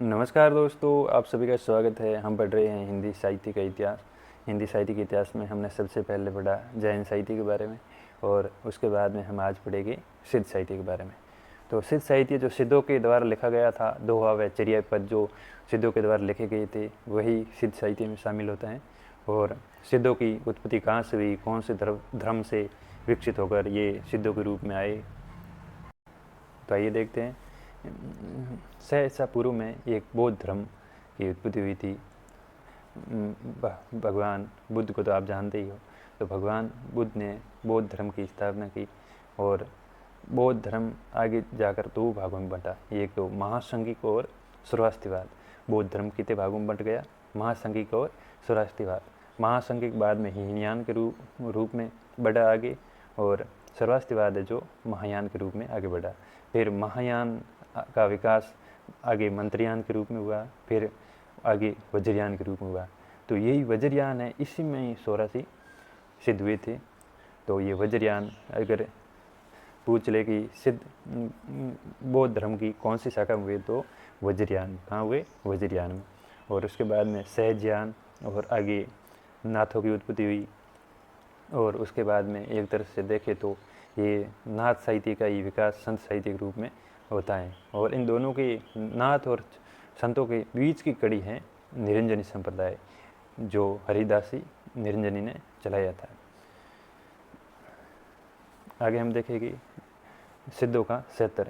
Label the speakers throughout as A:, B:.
A: नमस्कार दोस्तों, आप सभी का स्वागत है। हम पढ़ रहे हैं हिंदी साहित्य का इतिहास। हिंदी साहित्य के इतिहास में हमने सबसे पहले पढ़ा जैन साहित्य के बारे में और उसके बाद में हम आज पढ़ेंगे सिद्ध साहित्य के बारे में। तो सिद्ध साहित्य जो सिद्धों के द्वारा लिखा गया था, दोहा व चर्या पद जो सिद्धों के द्वारा लिखे गए थे वही सिद्ध साहित्य में शामिल होता है। और सिद्धों की उत्पत्ति कहाँ से हुई, कौन से धर्म से विकसित होकर ये सिद्धों के रूप में आए, तो आइए देखते हैं। सहसा पूर्व में एक बौद्ध धर्म की उत्पत्ति हुई थी। भगवान बुद्ध को तो आप जानते ही हो। तो भगवान बुद्ध ने बौद्ध धर्म की स्थापना की और बौद्ध धर्म आगे जाकर दो भागों में बंटा। एक तो महासंघिक और स्वराष्ट्रवाद। बौद्ध धर्म कितने भागों में बंट गया, महासंघिक और स्वराष्ट्रवाद। महासंघिक बाद में हीनयान के रूप में बढ़ा आगे, और स्वराष्ट्रवाद है जो महायान के रूप में आगे बढ़ा। फिर महायान का विकास आगे मंत्रयान के रूप में हुआ, फिर आगे वज्रयान के रूप में हुआ। तो यही वज्रयान है, इसी में ही 84 सिद्ध हुए थे। तो ये वज्रयान अगर पूछ ले कि सिद्ध बौद्ध धर्म की कौन सी शाखा में हुए, तो वज्रयान। कहाँ हुए? वज्रयान में। और उसके बाद में सहजयान और आगे नाथों की उत्पत्ति हुई। और उसके बाद में एक तरह से देखें तो ये नाथ साहित्य का ही विकास संत साहित्य के रूप में होता है। और इन दोनों के, नाथ और संतों के बीच की कड़ी है निरंजनी संप्रदाय, जो हरिदासी निरंजनी ने चलाया था। आगे हम देखेंगे सिद्धों का क्षेत्र।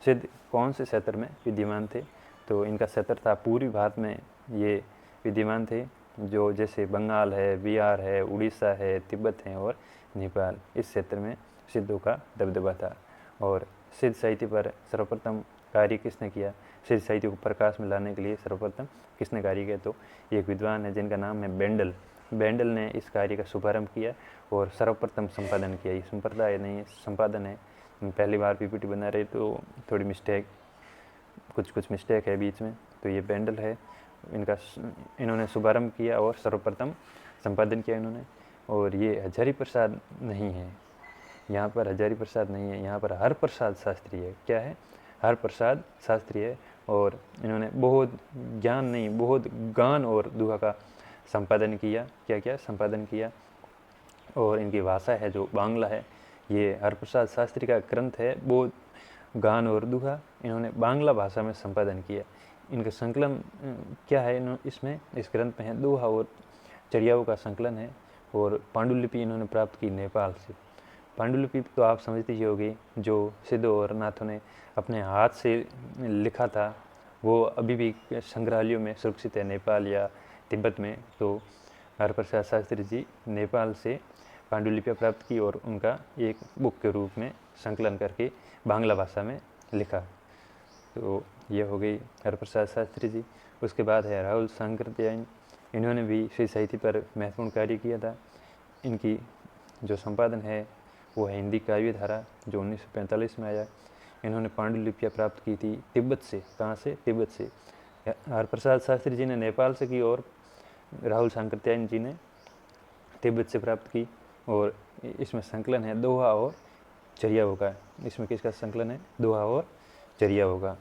A: सिद्ध कौन से क्षेत्र में विद्यमान थे, तो इनका क्षेत्र था पूर्वी भारत में ये विद्यमान थे, जो जैसे बंगाल है, बिहार है, उड़ीसा है, तिब्बत है और नेपाल। इस क्षेत्र में सिद्धों का दबदबा था। और सिद्ध साहित्य पर सर्वप्रथम कार्य किसने किया, सिद्ध साहित्य को प्रकाश में लाने के लिए सर्वप्रथम किसने कार्य किया, तो एक विद्वान है जिनका नाम है बेंडल। बेंडल ने इस कार्य का शुभारंभ किया और सर्वप्रथम संपादन किया। ये संप्रदाय नहीं, संपादन है। पहली बार पीपीटी बना रहे तो थोड़ी मिस्टेक, कुछ मिस्टेक है बीच में, तो ये बेंडल है। इन्होंने शुभारंभ किया और सर्वप्रथम संपादन किया इन्होंने। और ये हजारी प्रसाद नहीं है, यहाँ पर हजारी प्रसाद नहीं है, यहाँ पर हर प्रसाद शास्त्री है। क्या है? हर प्रसाद शास्त्री है। और इन्होंने बहुत ज्ञान नहीं, बहुत गान और दुहा का संपादन किया। क्या क्या संपादन किया? और इनकी भाषा है जो बांग्ला है। ये हरप्रसाद शास्त्री का ग्रंथ है, बहुत गान और दुहा इन्होंने बांग्ला भाषा में संपादन किया। इनका संकलन क्या है इसमें, इस ग्रंथ में है दोहा और चर्याओं का संकलन है। और पांडुलिपि इन्होंने प्राप्त की नेपाल से। पांडुलिपि तो आप समझते ही होंगे, जो सिद्धों और नाथों ने अपने हाथ से लिखा था, वो अभी भी संग्रहालयों में सुरक्षित है, नेपाल या तिब्बत में। तो हरप्रसाद शास्त्री जी नेपाल से पांडुलिपियाँ प्राप्त की और उनका एक बुक के रूप में संकलन करके बांग्ला भाषा में लिखा। तो ये हो गई हरप्रसाद शास्त्री जी। उसके बाद है राहुल सांकृत्यायन। इन्होंने भी श्री साहित्य पर महत्वपूर्ण कार्य किया था। इनकी जो संपादन है वो है हिंदी काव्य धारा, जो 1945 में आया। इन्होंने पांडुलिपियाँ प्राप्त की थी तिब्बत से। कहाँ से? तिब्बत से। हरप्रसाद शास्त्री जी ने नेपाल से की और राहुल सांकृत्यायन जी ने तिब्बत से प्राप्त की। और इसमें संकलन है दोहा और चर्या होगा। इसमें किसका संकलन है? दोहा और चर्या होगा।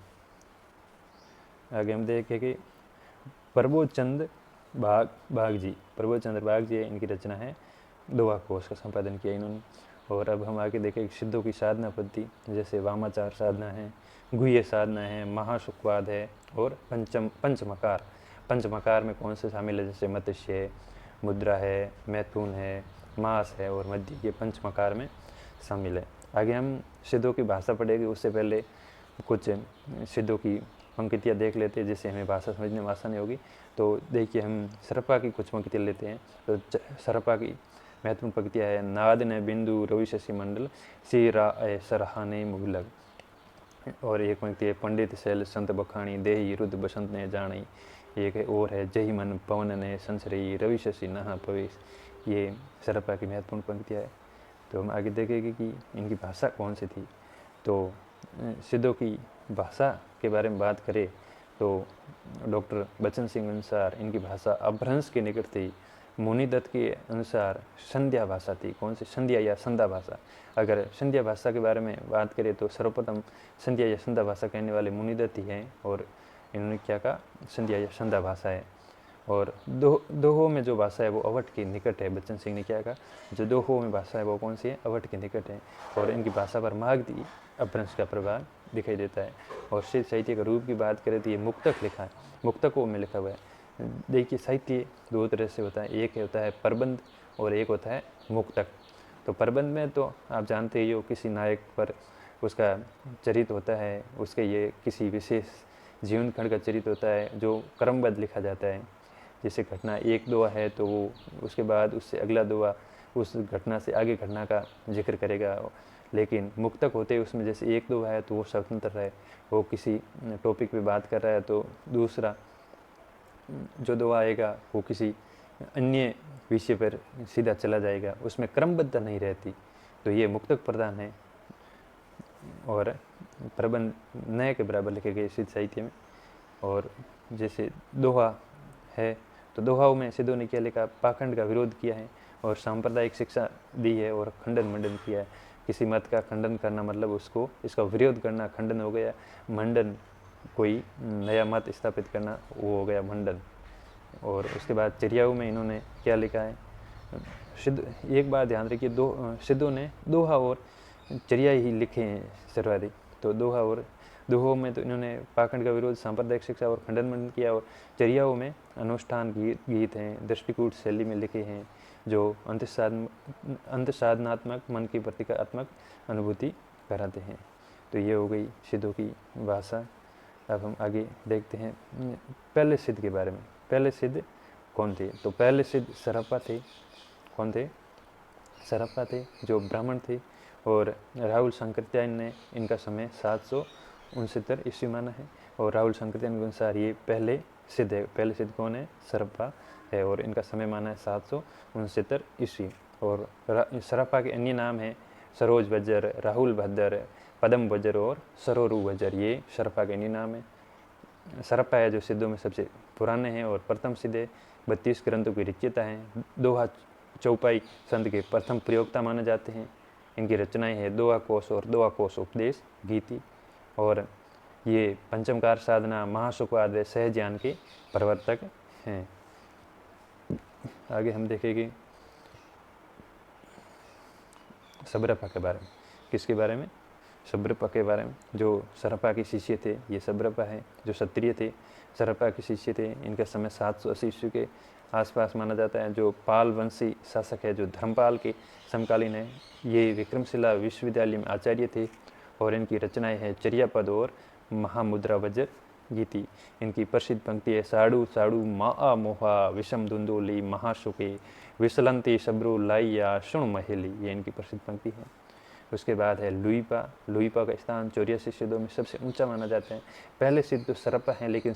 A: आगे हम देखेंगे प्रबोध चंद्र बाग जी। प्रबोध चंद्र बाग जी, इनकी रचना है दोहा कोश का संपादन किया इन्होंने। और अब हम आगे देखेंगे सिद्धों की साधना पद्धति, जैसे वामाचार साधना है, गुह्य साधना है, महासुखवाद है और पंचमकार। पंचमकार में कौन से शामिल है? जैसे मत्स्य है, मुद्रा है, मैथुन है, मास है और मध्य, ये पंचमकार में शामिल है। आगे हम सिद्धों की भाषा पढ़ेंगे, उससे पहले कुछ सिद्धों की पंक्तियाँ देख लेते हैं, जिससे हमें भाषा समझने में आसानी होगी। तो देखिए, हम सरपा की कुछ पंक्तियाँ लेते हैं। तो सरपा की महत्वपूर्ण पंक्तियाँ है, नाद ने बिंदु रवि शशि मंडल सीरा सरहाने मुगलग। और एक पंक्ति है, पंडित शैल संत बखानी देही रुद्र बसंत ने जानी। एक और है, जही मन पवन ने संसरई रवि शशि नहा प्रवेश। ये सरपा की महत्वपूर्ण पंक्तियाँ है। तो हम आगे देखेंगे कि इनकी भाषा कौन सी थी। तो सिद्धों की भाषा के बारे में बात करें तो डॉक्टर बच्चन सिंह अनुसार इनकी भाषा अपभ्रंश के निकट थी। मुनिदत्त के अनुसार संध्या भाषा थी। कौन सी? संध्या या संध्या भाषा। अगर संध्या भाषा के बारे में बात करें तो सर्वप्रथम संध्या या संध्या भाषा कहने वाले मुनिदत्त ही हैं। और इन्होंने क्या कहा, संध्या या संध्या भाषा है। और दोहो में जो भाषा है वो अवध के निकट है। बच्चन सिंह ने क्या कहा, जो दोहो में भाषा है वो कौन सी है, अवध के निकट है। और इनकी भाषा पर मागधी अपभ्रंश का प्रभाव दिखाई देता है। और सिद्ध साहित्य का रूप की बात करें तो ये मुक्तक लिखा है, मुक्तकों में लिखा हुआ है। देखिए साहित्य दो तरह से होता है, एक होता है प्रबंध और एक होता है मुक्तक। तो प्रबंध में तो आप जानते ही हो, किसी नायक पर उसका चरित्र होता है, उसके ये किसी विशेष जीवन खंड का चरित्र होता है जो क्रमबद्ध लिखा जाता है। जैसे घटना एक दोहा है तो वो उसके बाद उससे अगला दोहा उस घटना से आगे घटना का जिक्र करेगा। लेकिन मुक्तक होते हैं उसमें जैसे एक दोहा है तो वो स्वतंत्र है, वो किसी टॉपिक पे बात कर रहा है तो दूसरा जो दोहा आएगा वो किसी अन्य विषय पर सीधा चला जाएगा, उसमें क्रमबद्ध नहीं रहती। तो ये मुक्तक प्रधान है। और प्रबंध नए के बराबर लिखे गए सिद्ध साहित्य में। और जैसे दोहा है तो दोहाओं में सिद्धों ने क्या लिखा, पाखंड का विरोध किया है और सांप्रदायिक शिक्षा दी है और खंडन मंडन किया है। किसी मत का खंडन करना मतलब उसको इसका विरोध करना खंडन हो गया, मंडन कोई नया मत स्थापित करना वो हो गया मंडन। और उसके बाद चर्याओं में इन्होंने क्या लिखा है, सिद्ध, एक बात ध्यान रखिए, सिद्धों ने दोहा और चर्या ही लिखे हैं सर्वाधिक। तो दोहा और दोहों में तो इन्होंने पाखंड का विरोध, सांप्रदायिक शिक्षा और खंडन मंडन किया। और चर्याओं में अनुष्ठान गीत हैं, दृष्टिकूट शैली में लिखे हैं जो अंतसाधनात्मक मन की प्रतीकात्मक अनुभूति कराते हैं। तो ये हो गई सिद्धों की भाषा। अब हम आगे देखते हैं पहले सिद्ध के बारे में। पहले सिद्ध कौन थे, तो पहले सिद्ध सरप्पा थे। कौन थे, सरप्पा थे जो ब्राह्मण थे। और राहुल शंकराचार्य ने इनका समय 769 ईस्वी माना है। और राहुल शंकराचार्य के अनुसार ये पहले सिद्ध है। पहले सिद्ध कौन है, सरप्पा है और इनका समय माना है 769 ईस्वी। और सरप्पा के अन्य नाम हैं सरोज वज्र, राहुल भद्र, पदम वज्र और सरोरु वज्र। ये सरप्पा के अन्य नाम है। सरप्पा है जो सिद्धों में सबसे पुराने हैं और प्रथम सिद्ध है। 32 ग्रंथों की रचयिता हैं। दोहा चौपाई संत के प्रथम प्रयोक्ता माने जाते हैं। इनकी रचनाएं हैं दोहा कोश और दोहा कोश उपदेश गीति। और ये पंचमकार साधना, महासुखवाद, सहज ज्ञान के प्रवर्तक हैं। आगे हम देखेंगे सब्रपा के बारे में। किसके बारे में, सब्रपा के बारे में। जो सरप्पा के शिष्य थे, ये सब्रपा है जो क्षत्रिय थे, सरप्पा के शिष्य थे। इनका समय 780 ईस्वी के आसपास माना जाता है। जो पाल वंशी शासक है जो धर्मपाल के समकालीन है, ये विक्रमशिला विश्वविद्यालय में आचार्य थे। और इनकी रचनाएं हैं चर्यापद और महामुद्रा वज्र गीति। इनकी प्रसिद्ध पंक्ति है, साड़ू साड़ू मा मोहा विषम धुंदोली महाशुके विसलंती शब्रो लाइया शुण महेली। ये इनकी प्रसिद्ध पंक्ति है। उसके बाद है लुईपा। लुईपा का स्थान 84 सिद्धों में सबसे ऊंचा माना जाता है। पहले सिद्ध तो सरप्पा है लेकिन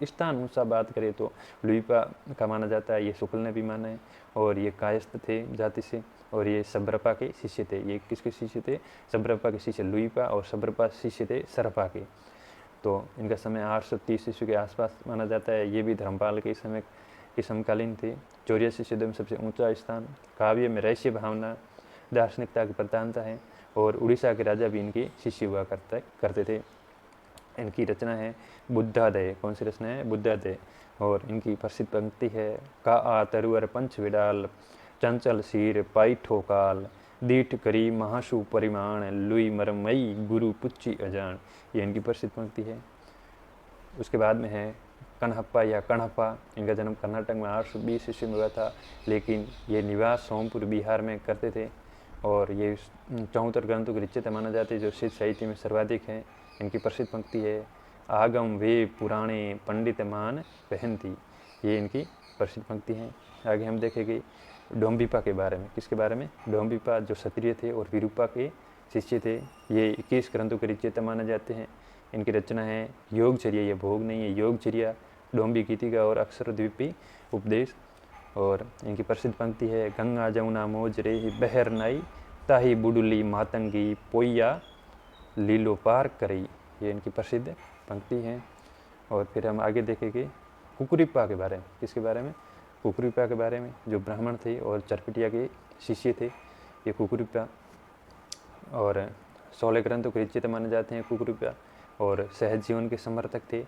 A: स्थान ऊंचा बात करें तो लुईपा का माना जाता है। ये शुक्ल ने भी माना है। और ये कायस्थ थे जाति से। और ये सब्रपा के शिष्य थे। ये किसके शिष्य थे, सब्रपा के शिष्य लुईपा। और सब्रपा शिष्य थे सरप्पा के। तो इनका समय 830 ईस्वी के आसपास माना जाता है। ये भी धर्मपाल के समय के समकालीन थे। 84 सिद्धों में सबसे ऊंचा स्थान। काव्य में रहस्य भावना, दार्शनिकता की प्रधानता है। और उड़ीसा के राजा भी इनके शिष्य हुआ करते थे। इनकी रचना है बुद्धादय। कौन सी रचना है, बुद्धादय। और इनकी प्रसिद्ध पंक्ति है, का आ तरुअर पंच विडाल चंचल शीर पाई ठोकाल दीठ करी महाशु परिमाण लुई मरमई गुरु पुच्ची अजान। ये इनकी प्रसिद्ध पंक्ति है। उसके बाद में है कन्हप्पा या कण्हप्पा। इनका जन्म कर्नाटक में 820 ईस्वी में हुआ था, लेकिन ये निवास सोमपुर बिहार में करते थे। और ये 74 ग्रंथों के रचयिता माना जाते हैं जो सिद्ध साहित्य में सर्वाधिक हैं। इनकी प्रसिद्ध पंक्ति है, आगम वे पुराणे पंडित मान पहनती। ये इनकी प्रसिद्ध पंक्ति है। आगे हम देखेंगे डोम्बिपा के बारे में। किसके बारे में, डोम्बिपा जो क्षत्रिय थे और विरूपा के शिष्य थे। ये 21 ग्रंथों के रचयिता माने जाते हैं। इनकी रचना है योगचर्या। ये भोग नहीं है, योगचर्या, डोम्बी गीतिका और अक्षरद्वीपी उपदेश। और इनकी प्रसिद्ध पंक्ति है, गंगा जमुना मोज रे बहर नाई ताही बुडुली मातंगी पोया लीलो पार करई। ये इनकी प्रसिद्ध पंक्ति है। और फिर हम आगे देखेंगे कुकुरिप्पा के बारे में। किसके बारे में, कुकुरिप्पा के बारे में जो ब्राह्मण थे और चरपटिया के शिष्य थे ये कुकुरिप्पा। और 16 ग्रंथों के रचयिता माने जाते हैं कुकुरिप्पा। और सहज जीवन के समर्थक थे।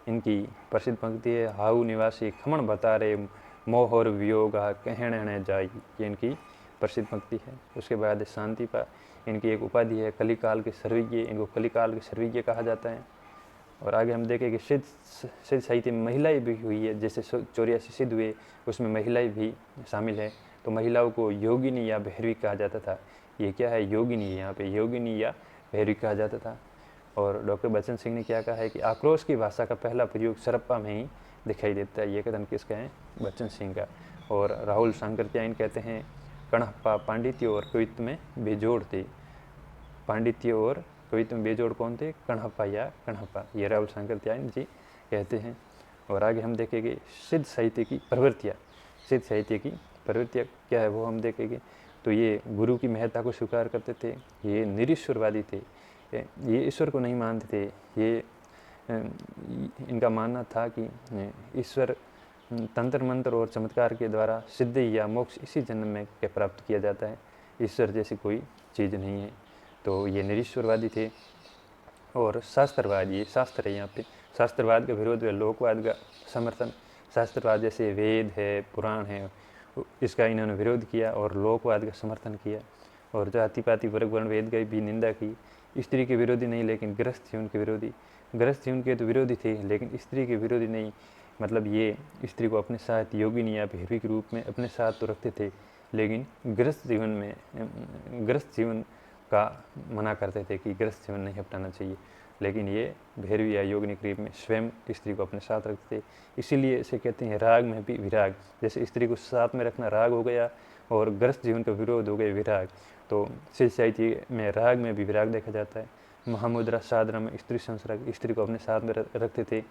A: इनकी प्रसिद्ध पंक्ति है, हाउ निवासी खमण बता रे मोह और वियोग कहने जाई, ये इनकी प्रसिद्ध पंक्ति है। उसके बाद शांति पा, इनकी एक उपाधि है कलिकाल के सर्वज्ञ, इनको कलिकाल के सर्वज्ञ कहा जाता है। और आगे हम देखें कि सिद्ध साहित्य में महिलाएं भी हुई है, जैसे 84 सिद्ध हुए उसमें महिलाएं भी शामिल है। तो महिलाओं को योगिनी या भैरवी कहा जाता था। ये क्या है, योगिनी, यहाँ पे योगिनी या भैरवी कहा जाता था। और डॉक्टर बच्चन सिंह ने क्या कहा है कि आक्रोश की भाषा का पहला प्रयोग सरप्पा में ही दिखाई देता है। ये कथन किसका है, बच्चन सिंह का। और राहुल सांकृत्यायन कहते हैं कणप्पा पांडित्य और कवित्व में बेजोड़ थे। पांडित्य और कवित्व में बेजोड़ कौन थे, कणप्पा या कणप्पा, ये राहुल सांकृत्यायन जी कहते हैं। और आगे हम देखेंगे सिद्ध साहित्य की प्रवृत्तियाँ। सिद्ध साहित्य की प्रवृत्तियाँ क्या है वो हम देखेंगे। तो ये गुरु की महत्ता को स्वीकार करते थे, ये निरीश्वरवादी थे, ये ईश्वर को नहीं मानते थे। ये इनका मानना था कि ईश्वर तंत्र मंत्र और चमत्कार के द्वारा सिद्धि या मोक्ष इसी जन्म में के प्राप्त किया जाता है, ईश्वर जैसी कोई चीज़ नहीं है। तो ये निरीश्वरवादी थे। और शास्त्रवाद, ये शास्त्र है, यहाँ पे शास्त्रवाद का विरोध है, लोकवाद का समर्थन। शास्त्रवाद जैसे वेद है, पुराण है, इसका इन्होंने विरोध किया और लोकवाद का समर्थन किया। और जाति पाति वर्ग वर्ण वेद की भी निंदा की। स्त्री के विरोधी नहीं, लेकिन गृहस्थ जीवन के विरोधी, गृहस्थ जीवन के तो विरोधी थे लेकिन स्त्री के विरोधी नहीं। मतलब ये स्त्री को अपने साथ योगिनी या भैरवी के रूप में अपने साथ तो रखते थे, लेकिन गृहस्थ जीवन में गृहस्थ जीवन का मना करते थे कि गृहस्थ जीवन नहीं अपनाना चाहिए। लेकिन ये भैरवी या योगिनी के रूप में स्वयं स्त्री को अपने साथ रखते थे। इसीलिए इसे कहते हैं राग में भी विराग। जैसे स्त्री को साथ में रखना राग हो गया और गृहस्थ जीवन का विरोध हो गया विराग। तो सिद्ध साहित्य में राग में भी विराग देखा जाता है। महामुद्रा साधना में स्त्री संसर्ग, स्त्री को अपने साथ में रखते थे।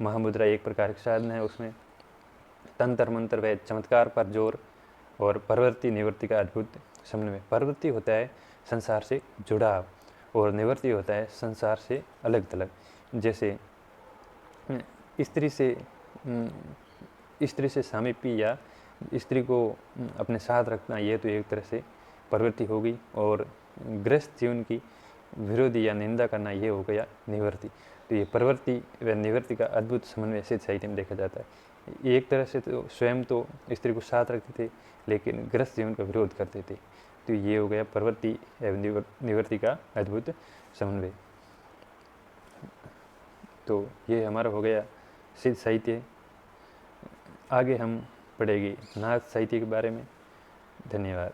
A: महामुद्रा एक प्रकार की साधना है, उसमें तंत्र मंत्र व चमत्कार पर जोर और प्रवृत्ति निवृत्ति का अद्भुत समन्वय। प्रवृत्ति होता है संसार से जुड़ाव और निवृत्ति होता है संसार से अलग थलग। जैसे स्त्री से सामीप्य या स्त्री को अपने साथ रखना, ये तो एक तरह से प्रवृत्ति होगी। और गृहस्थ जीवन की विरोधी या निंदा करना, ये हो गया निवृत्ति। तो ये प्रवृत्ति व निवृत्ति का अद्भुत समन्वय सिद्ध साहित्य में देखा जाता है। एक तरह से तो स्वयं तो स्त्री को साथ रखते थे लेकिन गृहस्थ जीवन का विरोध करते थे। तो ये हो गया प्रवृत्ति एवं निवृत्ति का अद्भुत समन्वय। तो ये हमारा हो गया सिद्ध साहित्य। आगे हम पढ़ेंगे नाथ साहित्य के बारे में। धन्यवाद।